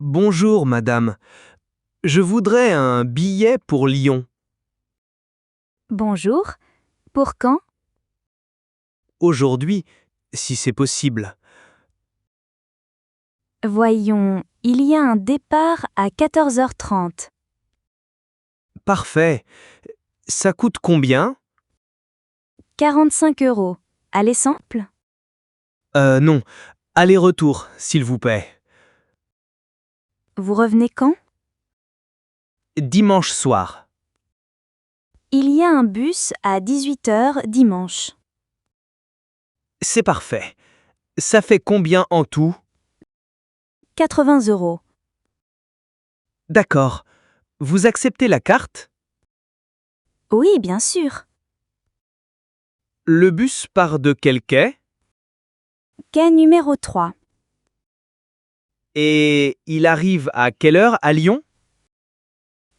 Bonjour, madame. Je voudrais un billet pour Lyon. Bonjour. Pour quand? Aujourd'hui, si c'est possible. Voyons, il y a un départ à 14h30. Parfait. Ça coûte combien? 45 €. Aller simple? Non. Aller-retour, s'il vous plaît. Vous revenez quand? Dimanche soir. Il y a un bus à 18h dimanche. C'est parfait. Ça fait combien en tout? 80 €. D'accord. Vous acceptez la carte? Oui, bien sûr. Le bus part de quel quai? Quai numéro 3. Et il arrive à quelle heure à Lyon?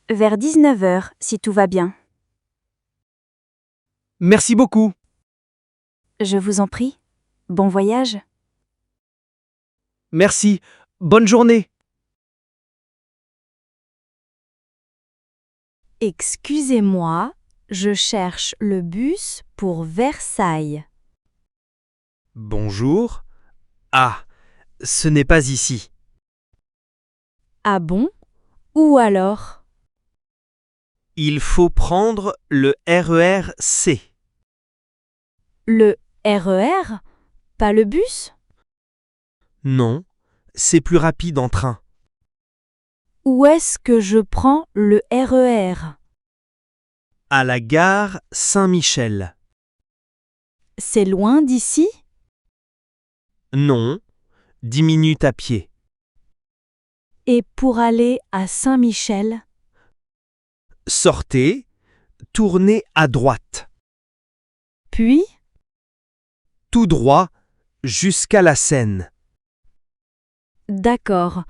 Vers 19h, si tout va bien. Merci beaucoup. Je vous en prie. Bon voyage. Merci. Bonne journée. Excusez-moi, je cherche le bus pour Versailles. Bonjour. Ah, ce n'est pas ici. Ah bon? Où alors? Il faut prendre le RER C. Le RER? Pas le bus? Non, c'est plus rapide en train. Où est-ce que je prends le RER? À la gare Saint-Michel. C'est loin d'ici? Non, 10 minutes à pied. Et pour aller à Saint-Michel? Sortez, tournez à droite. Puis? Tout droit jusqu'à la Seine. D'accord.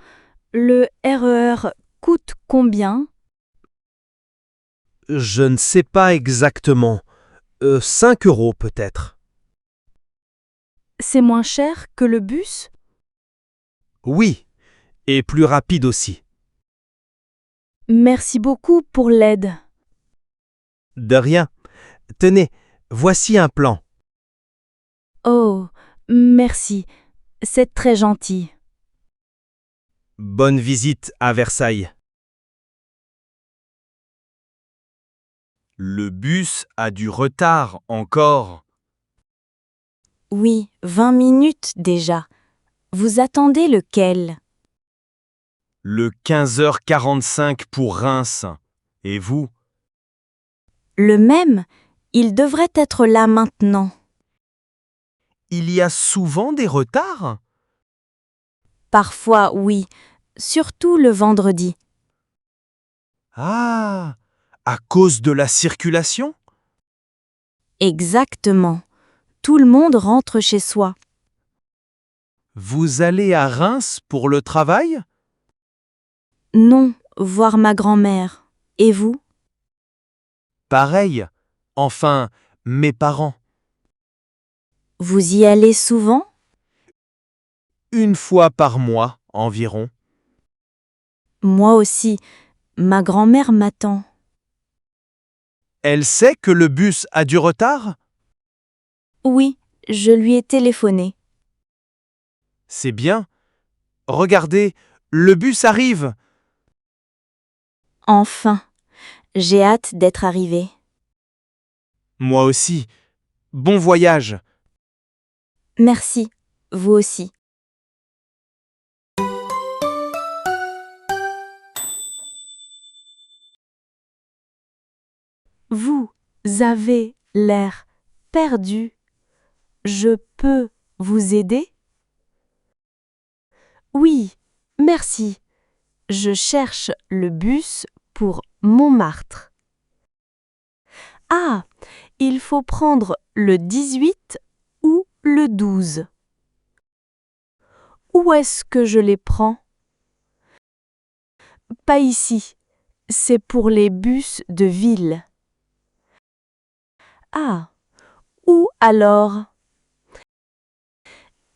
Le RER coûte combien? Je ne sais pas exactement. 5 € peut-être. C'est moins cher que le bus? Oui, et plus rapide aussi. Merci beaucoup pour l'aide. De rien. Tenez, voici un plan. Oh, merci. C'est très gentil. Bonne visite à Versailles. Le bus a du retard encore. Oui, 20 minutes déjà. Vous attendez lequel? Le 15h45 pour Reims. Et vous? Le même? Il devrait être là maintenant. Il y a souvent des retards? Parfois, oui, surtout le vendredi. Ah, à cause de la circulation? Exactement. Tout le monde rentre chez soi. Vous allez à Reims pour le travail? Non, voir ma grand-mère. Et vous? Pareil. Enfin, mes parents. Vous y allez souvent? Une fois par mois environ. Moi aussi. Ma grand-mère m'attend. Elle sait que le bus a du retard? Oui, je lui ai téléphoné. C'est bien. Regardez, le bus arrive. Enfin, j'ai hâte d'être arrivée. Moi aussi. Bon voyage. Merci, vous aussi. Vous avez l'air perdu. Je peux vous aider? Oui, merci. Je cherche le bus pour Montmartre. Ah, il faut prendre le 18 ou le 12. Où est-ce que je les prends? Pas ici. C'est pour les bus de ville. Ah, où alors?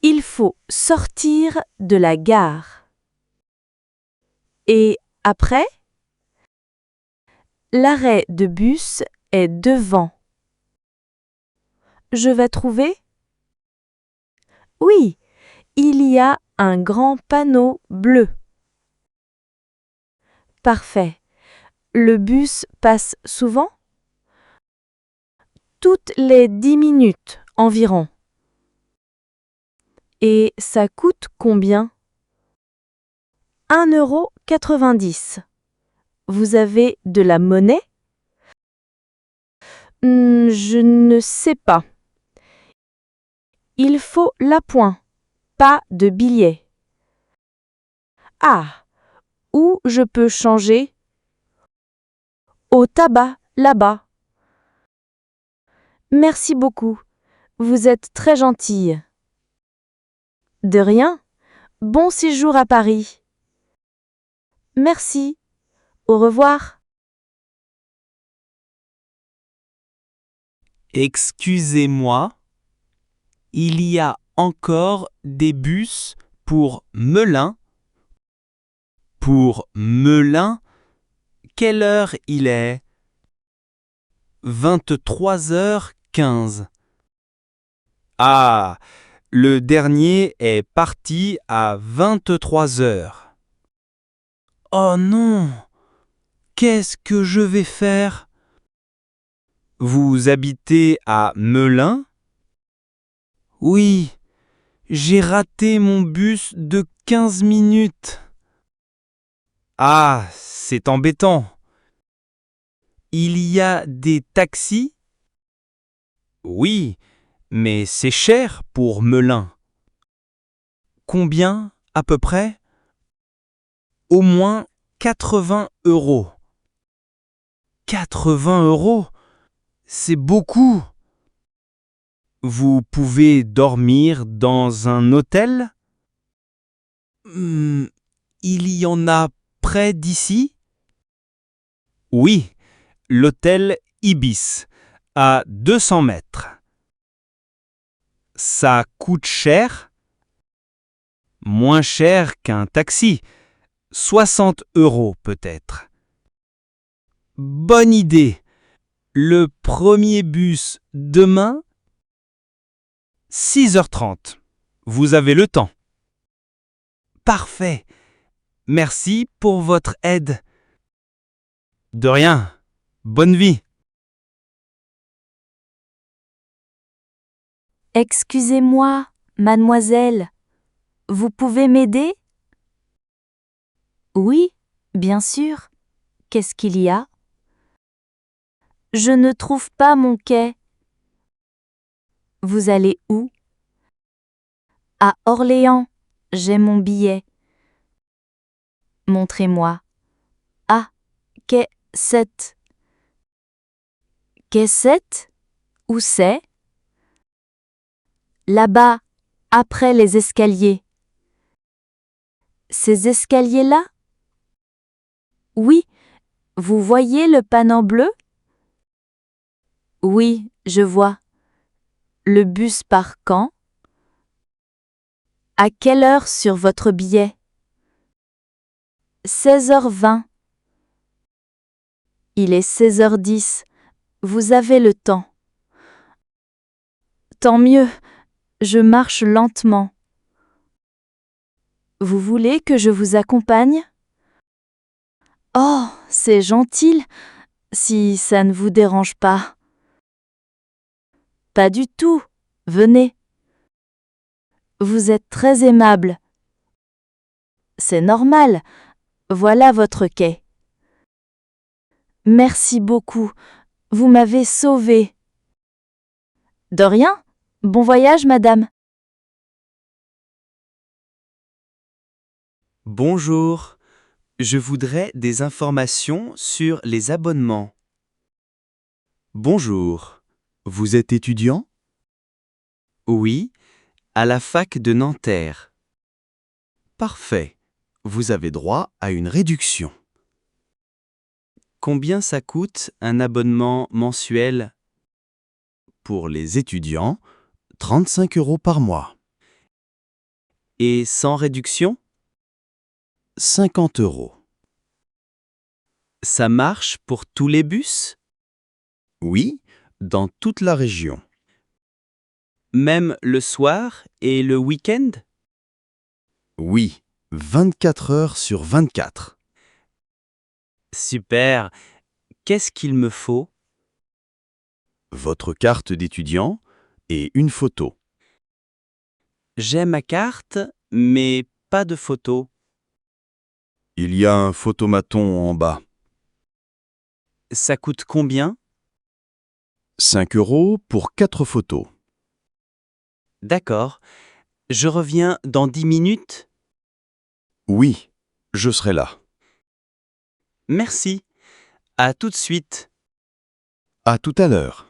Il faut sortir de la gare. Et après? L'arrêt de bus est devant. Je vais trouver? Oui, il y a un grand panneau bleu. Parfait. Le bus passe souvent? Toutes les 10 minutes environ. Et ça coûte combien? 1,90 €. Vous avez de la monnaie? Je ne sais pas. Il faut l'appoint, pas de billet. Ah, où je peux changer? Au tabac, là-bas. Merci beaucoup. Vous êtes très gentille. De rien. Bon séjour à Paris. Merci. Au revoir. Excusez-moi, il y a encore des bus pour Melun. Pour Melun, quelle heure il est? 23h15. Ah, le dernier est parti à 23h. Oh non! Qu'est-ce que je vais faire? Vous habitez à Melun? Oui, j'ai raté mon bus de 15 minutes. Ah, c'est embêtant. Il y a des taxis? Oui, mais c'est cher pour Melun. Combien à peu près? Au moins 80 €. 80 €? C'est beaucoup. Vous pouvez dormir dans un hôtel? Il y en a près d'ici? Oui, l'hôtel Ibis, à 200 mètres. Ça coûte cher? Moins cher qu'un taxi, 60 € peut-être. Bonne idée. Le premier bus demain? 6h30. Vous avez le temps. Parfait. Merci pour votre aide. De rien. Bonne vie. Excusez-moi, mademoiselle. Vous pouvez m'aider? Oui, bien sûr. Qu'est-ce qu'il y a? Je ne trouve pas mon quai. Vous allez où? À Orléans. J'ai mon billet. Montrez-moi. Ah, quai 7. Quai 7? Où c'est? Là-bas, après les escaliers. Ces escaliers-là? Oui. Vous voyez le panneau bleu? Oui, je vois. Le bus part quand? À quelle heure sur votre billet? 16h20. Il est 16h10. Vous avez le temps. Tant mieux, je marche lentement. Vous voulez que je vous accompagne? Oh, c'est gentil, si ça ne vous dérange pas. Pas du tout. Venez. Vous êtes très aimable. C'est normal. Voilà votre quai. Merci beaucoup. Vous m'avez sauvée. De rien. Bon voyage, madame. Bonjour. Je voudrais des informations sur les abonnements. Bonjour. Vous êtes étudiant? Oui, à la fac de Nanterre. Parfait. Vous avez droit à une réduction. Combien ça coûte un abonnement mensuel? Pour les étudiants, 35 € par mois. Et sans réduction? 50 €. Ça marche pour tous les bus? Oui, dans toute la région. Même le soir et le week-end? Oui, 24 heures sur 24. Super. Qu'est-ce qu'il me faut? Votre carte d'étudiant et une photo. J'ai ma carte, mais pas de photo. Il y a un photomaton en bas. Ça coûte combien? 5 € pour 4 photos. D'accord. Je reviens dans 10 minutes? Oui, je serai là. Merci. À tout de suite. À tout à l'heure.